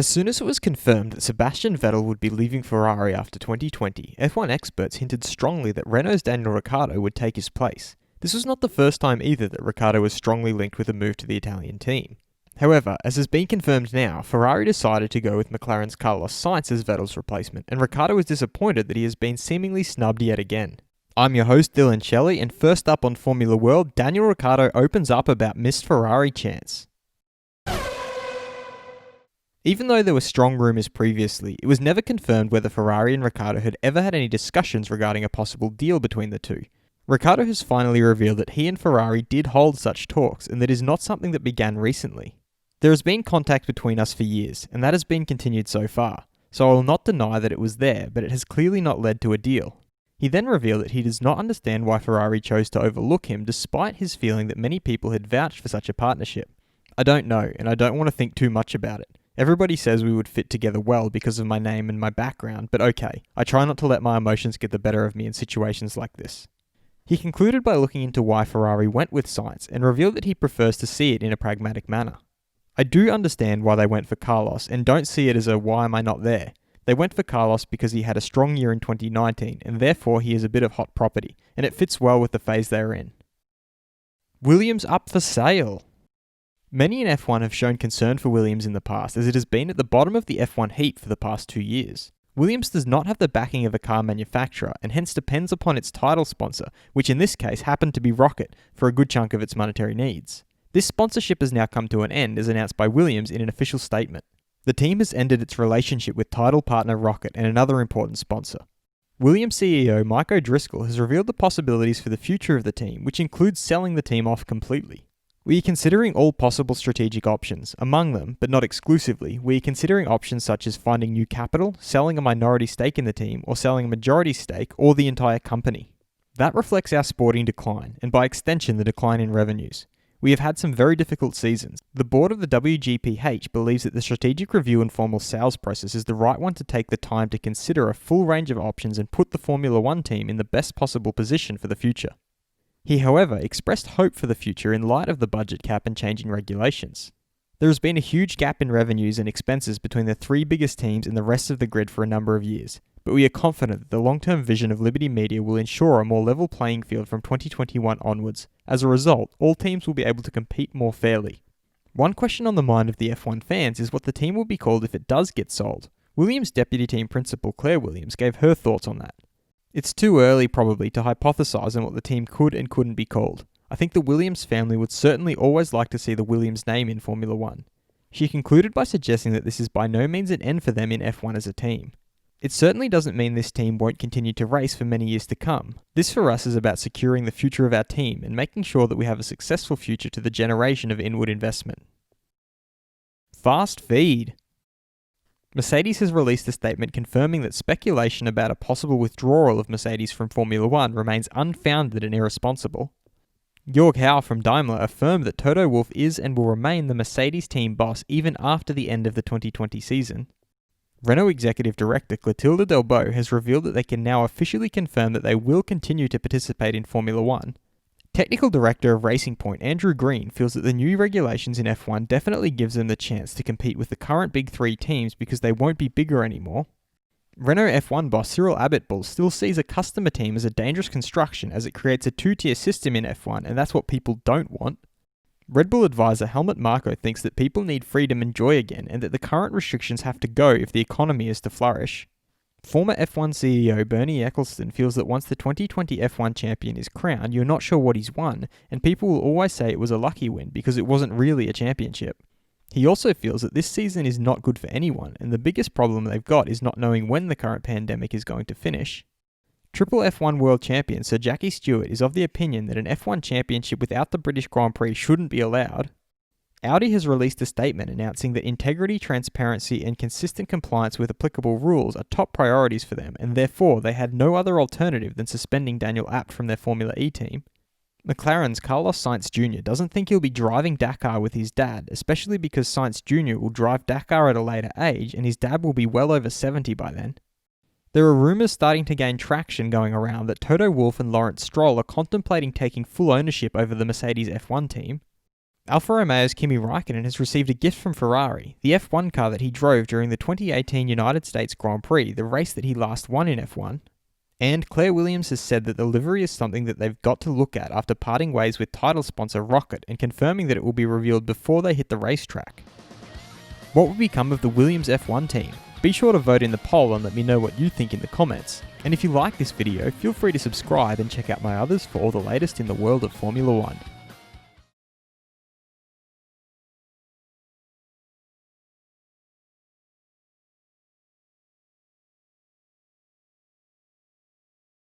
As soon as it was confirmed that Sebastian Vettel would be leaving Ferrari after 2020, F1 experts hinted strongly that Renault's Daniel Ricciardo would take his place. This was not the first time either that Ricciardo was strongly linked with a move to the Italian team. However, as has been confirmed now, Ferrari decided to go with McLaren's Carlos Sainz as Vettel's replacement, and Ricciardo is disappointed that he has been seemingly snubbed yet again. I'm your host Dylan Shelley, and first up on Formula World, Daniel Ricciardo opens up about missed Ferrari chance. Even though there were strong rumours previously, it was never confirmed whether Ferrari and Ricciardo had ever had any discussions regarding a possible deal between the two. Ricciardo has finally revealed that he and Ferrari did hold such talks, and that is not something that began recently. There has been contact between us for years, and that has been continued so far, so I will not deny that it was there, but it has clearly not led to a deal. He then revealed that he does not understand why Ferrari chose to overlook him despite his feeling that many people had vouched for such a partnership. I don't know, and I don't want to think too much about it. Everybody says we would fit together well because of my name and my background, but okay, I try not to let my emotions get the better of me in situations like this. He concluded by looking into why Ferrari went with Sainz and revealed that he prefers to see it in a pragmatic manner. I do understand why they went for Carlos and don't see it as a why am I not there. They went for Carlos because he had a strong year in 2019 and therefore he is a bit of hot property, and it fits well with the phase they are in. Williams up for sale. Many in F1 have shown concern for Williams in the past, as it has been at the bottom of the F1 heap for the past 2 years. Williams does not have the backing of a car manufacturer and hence depends upon its title sponsor, which in this case happened to be Rocket, for a good chunk of its monetary needs. This sponsorship has now come to an end as announced by Williams in an official statement. The team has ended its relationship with title partner Rocket and another important sponsor. Williams CEO Mike O'Driscoll has revealed the possibilities for the future of the team, which includes selling the team off completely. We are considering all possible strategic options. Among them, but not exclusively, we are considering options such as finding new capital, selling a minority stake in the team, or selling a majority stake or the entire company. That reflects our sporting decline, and by extension the decline in revenues. We have had some very difficult seasons. The board of the WGPH believes that the strategic review and formal sales process is the right one to take the time to consider a full range of options and put the Formula One team in the best possible position for the future. He, however, expressed hope for the future in light of the budget cap and changing regulations. There has been a huge gap in revenues and expenses between the three biggest teams and the rest of the grid for a number of years, but we are confident that the long-term vision of Liberty Media will ensure a more level playing field from 2021 onwards. As a result, all teams will be able to compete more fairly. One question on the mind of the F1 fans is what the team will be called if it does get sold. Williams' deputy team principal Claire Williams gave her thoughts on that. It's too early, probably, to hypothesize on what the team could and couldn't be called. I think the Williams family would certainly always like to see the Williams name in Formula One. She concluded by suggesting that this is by no means an end for them in F1 as a team. It certainly doesn't mean this team won't continue to race for many years to come. This for us is about securing the future of our team and making sure that we have a successful future to the generation of inward investment. Fast feed. Mercedes has released a statement confirming that speculation about a possible withdrawal of Mercedes from Formula One remains unfounded and irresponsible. Jörg Hau from Daimler affirmed that Toto Wolff is and will remain the Mercedes team boss even after the end of the 2020 season. Renault Executive Director Clotilde Delbos has revealed that they can now officially confirm that they will continue to participate in Formula One. Technical Director of Racing Point Andrew Green feels that the new regulations in F1 definitely gives them the chance to compete with the current big three teams because they won't be bigger anymore. Renault F1 boss Cyril Abitbol still sees a customer team as a dangerous construction as it creates a two-tier system in F1, and that's what people don't want. Red Bull advisor Helmut Marko thinks that people need freedom and joy again and that the current restrictions have to go if the economy is to flourish. Former F1 CEO Bernie Ecclestone feels that once the 2020 F1 champion is crowned, you're not sure what he's won, and people will always say it was a lucky win because it wasn't really a championship. He also feels that this season is not good for anyone, and the biggest problem they've got is not knowing when the current pandemic is going to finish. Triple F1 World Champion Sir Jackie Stewart is of the opinion that an F1 championship without the British Grand Prix shouldn't be allowed. Audi has released a statement announcing that integrity, transparency, and consistent compliance with applicable rules are top priorities for them, and therefore they had no other alternative than suspending Daniel Abt from their Formula E team. McLaren's Carlos Sainz Jr. doesn't think he'll be driving Dakar with his dad, especially because Sainz Jr. will drive Dakar at a later age, and his dad will be well over 70 by then. There are rumours starting to gain traction going around that Toto Wolff and Lawrence Stroll are contemplating taking full ownership over the Mercedes F1 team. Alfa Romeo's Kimi Raikkonen has received a gift from Ferrari, the F1 car that he drove during the 2018 United States Grand Prix, the race that he last won in F1. And Claire Williams has said that the livery is something that they've got to look at after parting ways with title sponsor Rocket and confirming that it will be revealed before they hit the racetrack. What will become of the Williams F1 team? Be sure to vote in the poll and let me know what you think in the comments. And if you like this video, feel free to subscribe and check out my others for all the latest in the world of Formula 1.